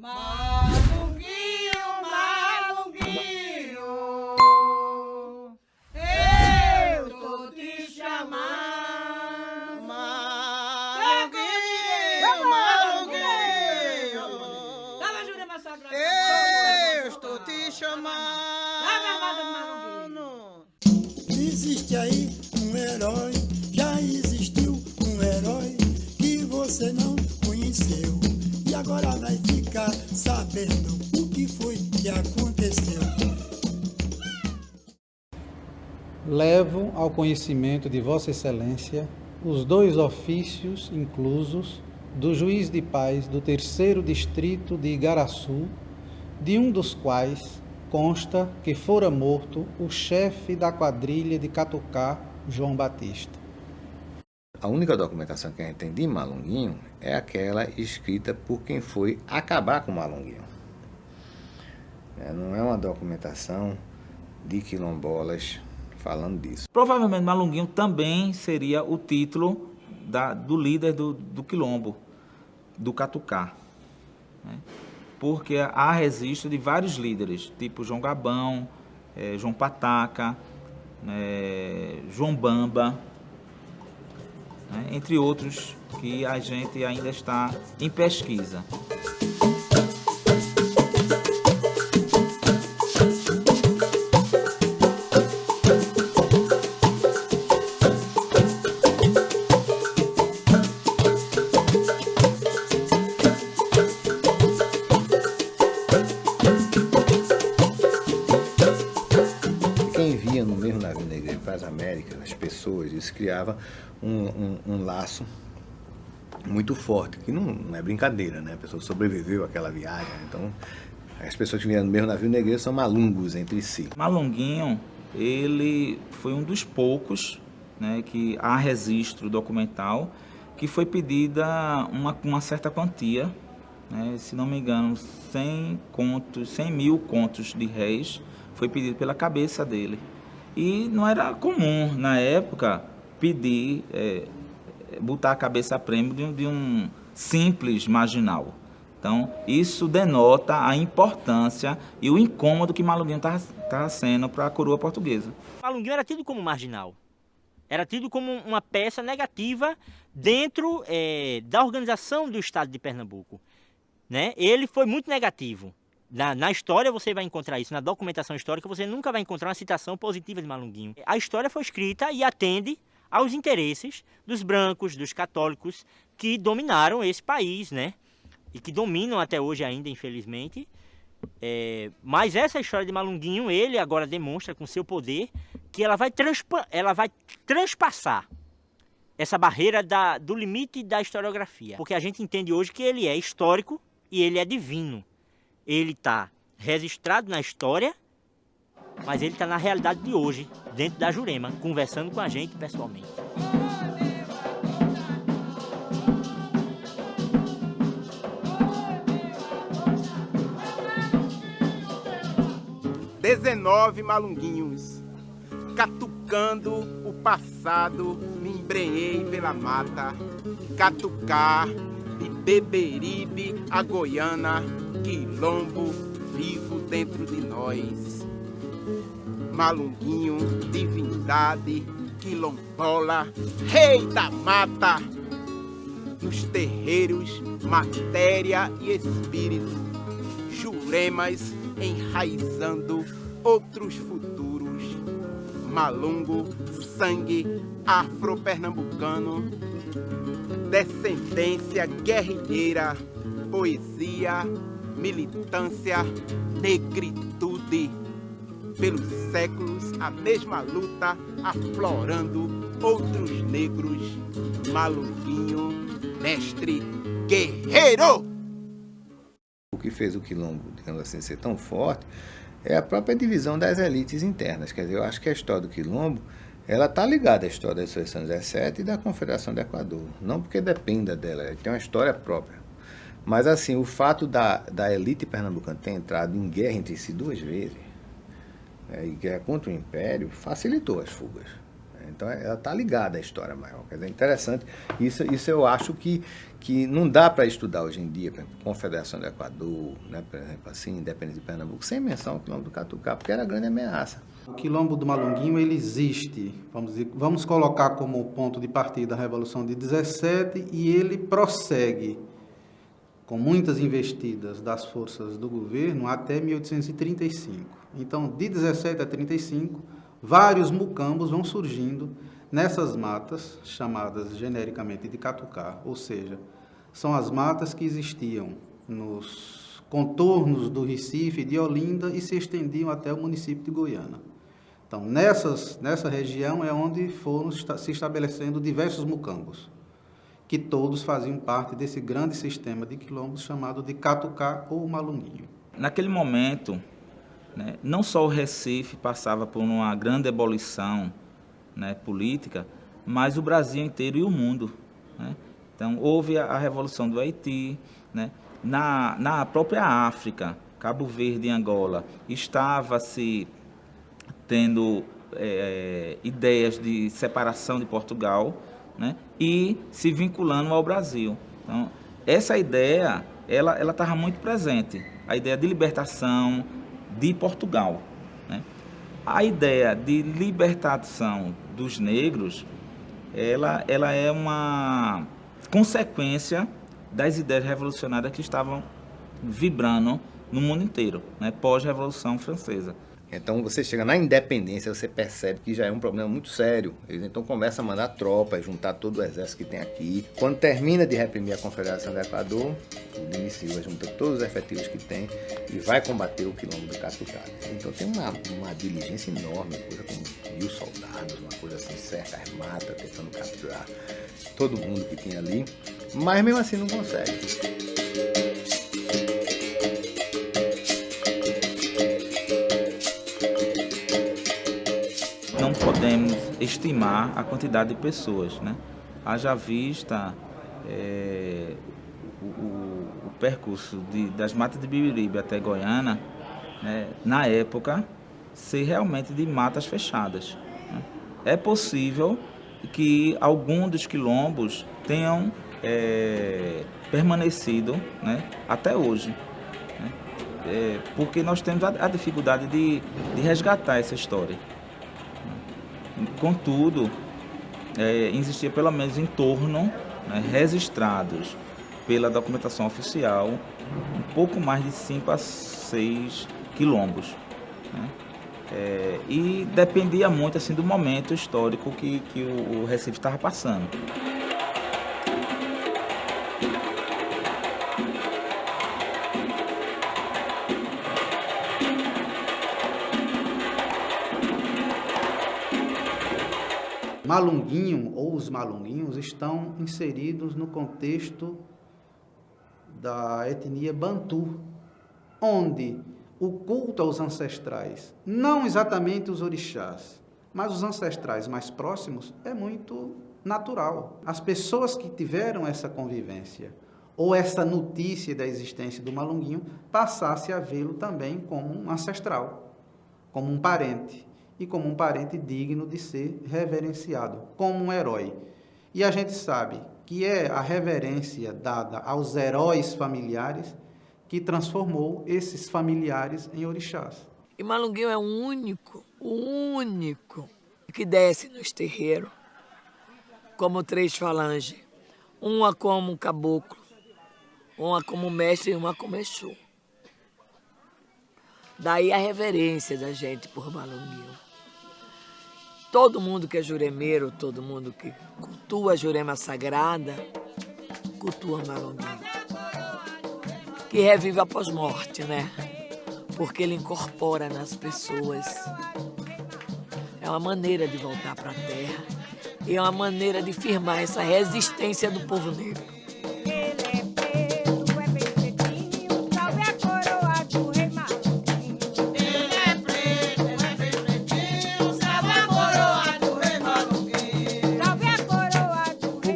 Malunguinho, Malunguinho, eu tô te chamando. Malunguinho, Malunguinho, eu estou te chamando. Existe aí um herói, já existiu um herói que você não conheceu. E agora vai ficar sabendo o que foi que aconteceu. Levo ao conhecimento de Vossa Excelência os dois ofícios inclusos do juiz de paz do 3º Distrito de Igaraçu, de um dos quais consta que fora morto o chefe da quadrilha de Catucá, João Batista. A única documentação que a gente tem de Malunguinho é aquela escrita por quem foi acabar com Malunguinho. Não é uma documentação de quilombolas falando disso. Provavelmente Malunguinho também seria o título do líder do quilombo, do Catucá, né? Porque há registro de vários líderes, tipo João Gabão, João Pataca, João Bamba, né? Entre outros que a gente ainda está em pesquisa. Quem via no mesmo navio negreiro para as Américas, as pessoas, isso criava um laço muito forte, que não é brincadeira, né? A pessoa sobreviveu àquela viagem, então as pessoas que vieram no mesmo navio negreiro são malungos entre si. Malunguinho, ele foi um dos poucos, né, que há registro documental, que foi pedida uma certa quantia, né, se não me engano, 100 mil contos de réis, foi pedido pela cabeça dele. E não era comum, na época, pedir, botar a cabeça a prêmio de um simples marginal. Então, isso denota a importância e o incômodo que Malunguinho está sendo para a coroa portuguesa. Malunguinho era tido como marginal. Era tido como uma peça negativa dentro da organização do Estado de Pernambuco, né? Ele foi muito negativo. Na história você vai encontrar isso, na documentação histórica você nunca vai encontrar uma citação positiva de Malunguinho. A história foi escrita e atende aos interesses dos brancos, dos católicos que dominaram esse país, né? E que dominam até hoje ainda, infelizmente. Mas essa história de Malunguinho, ele agora demonstra com seu poder que ela vai transpassar essa barreira do limite da historiografia. Porque a gente entende hoje que ele é histórico e ele é divino. Ele está registrado na história, mas ele está na realidade de hoje, dentro da Jurema, conversando com a gente pessoalmente. "19 malunguinhos, catucando o passado, me embrenhei pela mata, Catucá, de Beberibe a Goiânia, quilombo vivo dentro de nós. Malunguinho, divindade, quilombola, rei da mata, nos terreiros, matéria e espírito, juremas enraizando outros futuros. Malungo, sangue afro-pernambucano, descendência guerrilheira, poesia, militância, negritude. Pelos séculos, a mesma luta, aflorando outros negros. Malunguinho, mestre guerreiro! O que fez o quilombo, digamos assim, ser tão forte é a própria divisão das elites internas. Quer dizer, eu acho que a história do quilombo ela está ligada à história da Insurreição 17 e da Confederação do Equador. Não porque dependa dela, ela tem uma história própria. Mas, assim, o fato da elite pernambucana ter entrado em guerra entre si 2 vezes, e guerra contra o Império, facilitou as fugas. Então ela está ligada à história maior. Quer dizer, é interessante. Isso eu acho que não dá para estudar hoje em dia, por exemplo, Confederação do Equador, né, por exemplo, assim, Independência de Pernambuco, sem menção ao quilombo do Catucá, porque era a grande ameaça. O quilombo do Malunguinho, ele existe, vamos colocar como ponto de partida a Revolução de 17, e ele prossegue com muitas investidas das forças do governo até 1835. Então, de 17 a 35, vários mucambos vão surgindo nessas matas, chamadas genericamente de catucá, ou seja, são as matas que existiam nos contornos do Recife e de Olinda e se estendiam até o município de Goiânia. Então, nessa região é onde foram se estabelecendo diversos mucambos, que todos faziam parte desse grande sistema de quilombos chamado de catucá ou malunguinho. Naquele momento, né, não só o Recife passava por uma grande ebulição, né, política, mas o Brasil inteiro e o mundo, né? Então, houve a Revolução do Haiti, né? Na própria África, Cabo Verde e Angola, estava-se tendo ideias de separação de Portugal, né, e se vinculando ao Brasil. Então, essa ideia, ela estava muito presente, a ideia de libertação de Portugal, né? A ideia de libertação dos negros, ela é uma consequência das ideias revolucionárias que estavam vibrando no mundo inteiro, né, pós-Revolução Francesa. Então você chega na independência, você percebe que já é um problema muito sério. Eles então começam a mandar tropas, juntar todo o exército que tem aqui. Quando termina de reprimir a Confederação do Equador, o Denis Silva junta todos os efetivos que tem e vai combater o quilombo do Catucá. Então tem uma diligência enorme, coisa com 1000 soldados, uma coisa assim, cerca as matas, tentando capturar todo mundo que tinha ali, mas mesmo assim não consegue. Não podemos estimar a quantidade de pessoas, né? Haja vista o percurso das matas de Bibiribe até Goiânia, né, na época, ser realmente de matas fechadas, né? É possível que algum dos quilombos tenham permanecido, né, até hoje, né? Porque nós temos a dificuldade de resgatar essa história. Contudo, existia pelo menos em torno, né, registrados pela documentação oficial, um pouco mais de 5 a 6 quilombos, né? E dependia muito assim, do momento histórico que o Recife estava passando. Malunguinho ou os malunguinhos estão inseridos no contexto da etnia Bantu, onde o culto aos ancestrais, não exatamente os orixás, mas os ancestrais mais próximos, é muito natural. As pessoas que tiveram essa convivência ou essa notícia da existência do malunguinho passassem a vê-lo também como um ancestral, como um parente, e como um parente digno de ser reverenciado, como um herói. E a gente sabe que é a reverência dada aos heróis familiares que transformou esses familiares em orixás. E Malunguinho é o único que desce nos terreiros como 3 falanges, uma como caboclo, uma como mestre e uma como Exu. Daí a reverência da gente por Malunguinho. Todo mundo que é juremeiro, todo mundo que cultua a Jurema Sagrada, cultua Malunguinho. Que revive após morte, né? Porque ele incorpora nas pessoas. É uma maneira de voltar para a terra e é uma maneira de firmar essa resistência do povo negro.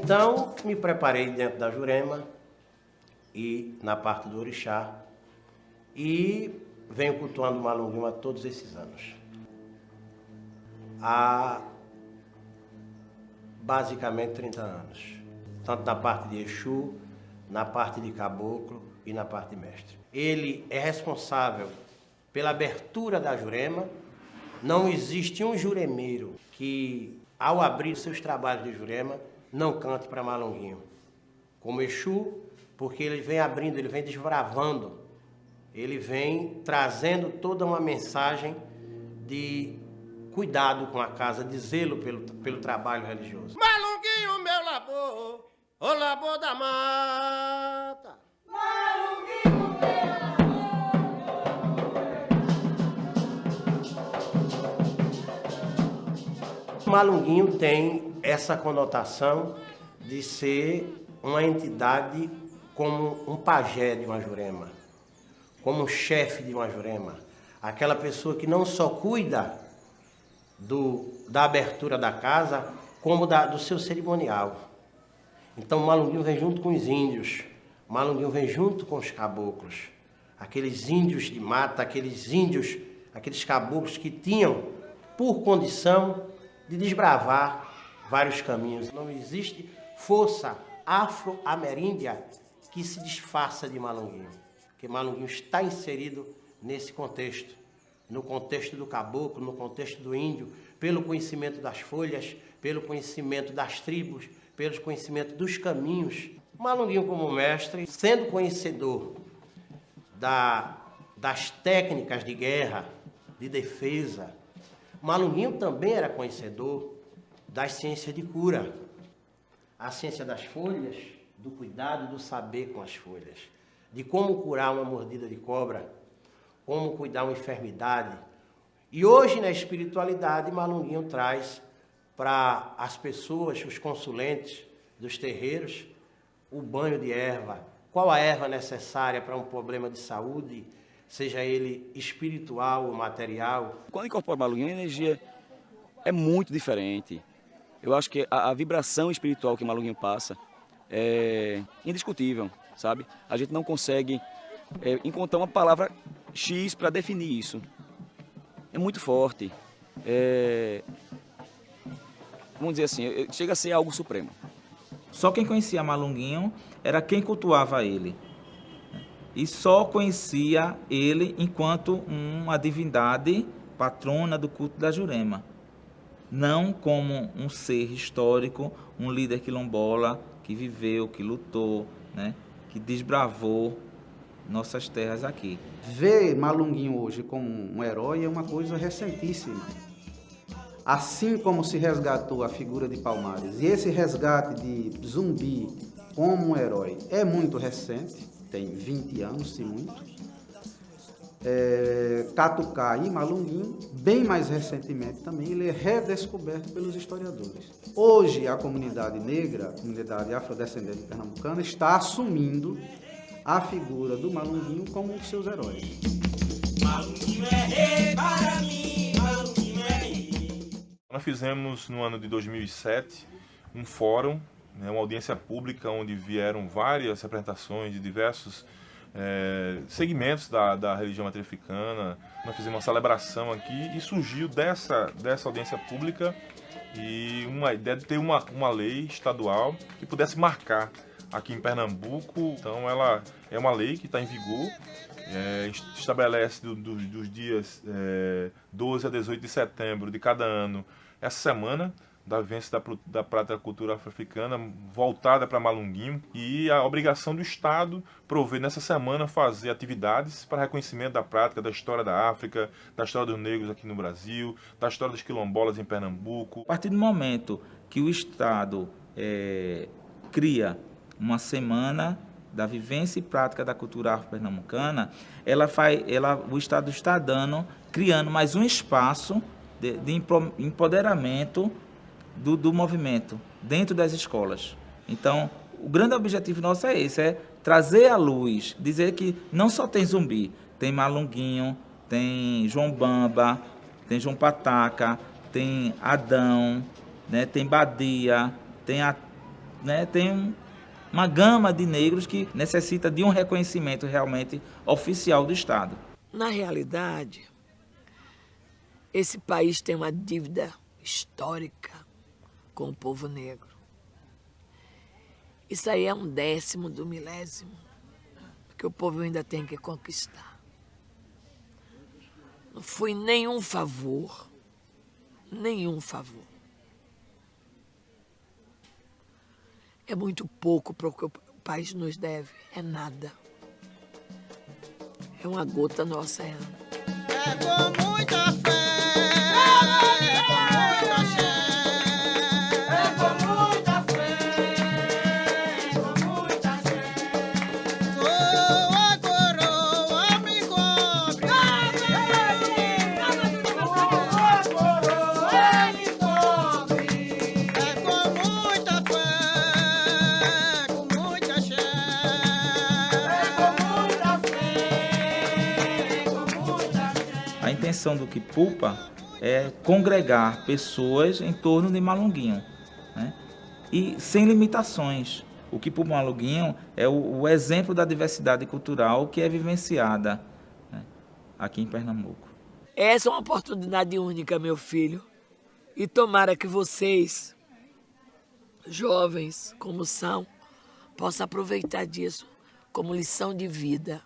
Então, me preparei dentro da Jurema e na parte do orixá e venho cultuando o Malunguinho há todos esses anos. basicamente 30 anos. Tanto na parte de Exu, na parte de caboclo e na parte de mestre. Ele é responsável pela abertura da Jurema. Não existe um juremeiro que, ao abrir seus trabalhos de Jurema, não cante para Malunguinho. Como Exu, porque ele vem abrindo, ele vem desbravando, ele vem trazendo toda uma mensagem de cuidado com a casa, de zelo pelo trabalho religioso. Malunguinho, meu labor, o labor da mata. Malunguinho, Malunguinho tem essa conotação de ser uma entidade como um pajé de uma Jurema, como um chefe de uma Jurema, aquela pessoa que não só cuida da abertura da casa, como do seu cerimonial. Então Malunguinho vem junto com os índios, Malunguinho vem junto com os caboclos, aqueles índios de mata, aqueles caboclos que tinham por condição de desbravar vários caminhos. Não existe força afro-ameríndia que se disfarça de Malunguinho, porque Malunguinho está inserido nesse contexto, no contexto do caboclo, no contexto do índio, pelo conhecimento das folhas, pelo conhecimento das tribos, pelo conhecimento dos caminhos. Malunguinho, como mestre, sendo conhecedor das técnicas de guerra, de defesa, Malunguinho também era conhecedor das ciências de cura, a ciência das folhas, do cuidado, do saber com as folhas, de como curar uma mordida de cobra, como cuidar uma enfermidade. E hoje, na espiritualidade, Malunguinho traz para as pessoas, os consulentes dos terreiros, o banho de erva. Qual a erva necessária para um problema de saúde, seja ele espiritual ou material? Quando incorpora Malunguinho, a energia é muito diferente. Eu acho que a vibração espiritual que Malunguinho passa é indiscutível, sabe? A gente não consegue encontrar uma palavra X para definir isso. É muito forte. Vamos dizer assim, chega a ser algo supremo. Só quem conhecia Malunguinho era quem cultuava ele. E só conhecia ele enquanto uma divindade patrona do culto da Jurema. Não como um ser histórico, um líder quilombola que viveu, que lutou, né, que desbravou nossas terras aqui. Ver Malunguinho hoje como um herói é uma coisa recentíssima. Assim como se resgatou a figura de Palmares, e esse resgate de Zumbi como um herói é muito recente, tem 20 anos, se muito. Catucá e Malunguinho, bem mais recentemente também, ele é redescoberto pelos historiadores. Hoje, a comunidade negra, a comunidade afrodescendente pernambucana, está assumindo a figura do Malunguinho como um dos seus heróis. Malunguinho é rei para mim, Malunguinho é rei. Nós fizemos, no ano de 2007, um fórum, uma audiência pública, onde vieram várias representações de diversos segmentos da religião matrificana. Nós fizemos uma celebração aqui e surgiu dessa audiência pública e uma ideia de ter uma lei estadual que pudesse marcar aqui em Pernambuco. Então ela é uma lei que está em vigor, estabelece dos dias 12 a 18 de setembro de cada ano essa semana da vivência da prática da cultura afro-africana voltada para Malunguinho, e a obrigação do Estado prover nessa semana fazer atividades para reconhecimento da prática da história da África, da história dos negros aqui no Brasil, da história dos quilombolas em Pernambuco. A partir do momento que o Estado cria uma semana da vivência e prática da cultura afro-pernambucana, o Estado está criando mais um espaço de empoderamento do movimento dentro das escolas. Então, o grande objetivo nosso é esse, é trazer à luz, dizer que não só tem Zumbi, tem Malunguinho, tem João Bamba, tem João Pataca, tem Adão, né, tem Badia, tem uma gama de negros que necessita de um reconhecimento realmente oficial do Estado. Na realidade, esse país tem uma dívida histórica com o povo negro. Isso aí é 1/10 do milésimo que o povo ainda tem que conquistar. Não foi nenhum favor, nenhum favor. É muito pouco para o que o país nos deve, é nada. É uma gota no oceano. É com muita fé, é com muita fé, é com muita fé, é com muita fé. A coroa me cobre, a coroa me cobre. É com muita fé, com muita fé, é com muita fé, com muita fé. A intenção do Kipupá é congregar pessoas em torno de Malunguinho, né? E sem limitações. O Kipupá Malunguinho é o exemplo da diversidade cultural que é vivenciada, né, aqui em Pernambuco. Essa é uma oportunidade única, meu filho. E tomara que vocês, jovens como são, possam aproveitar disso como lição de vida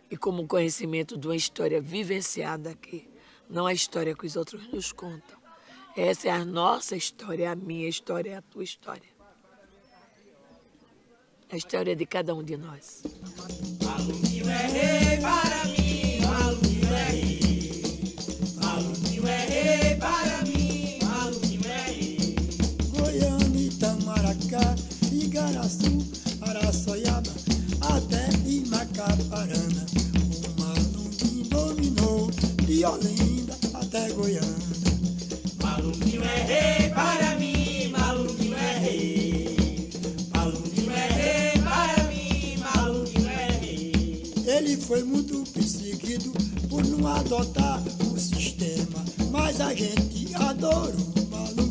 e como conhecimento de uma história vivenciada aqui. Não a história que os outros nos contam. Essa é a nossa história, a minha história, a tua história. A história de cada um de nós. Malunguinho é rei para mim, Malunguinho é rei. Malunguinho é rei para mim, Malunguinho é rei. Goiânia, Itamaracá, Igaraçu, Araçoiaba, até Imacaparana. O Malunguinho dominou de Olinda até Goiânia. Malunguinho é rei para mim, Malunguinho é rei. Malunguinho é rei para mim, Malunguinho é rei. Ele foi muito perseguido por não adotar o sistema, mas a gente adora o Malunguinho.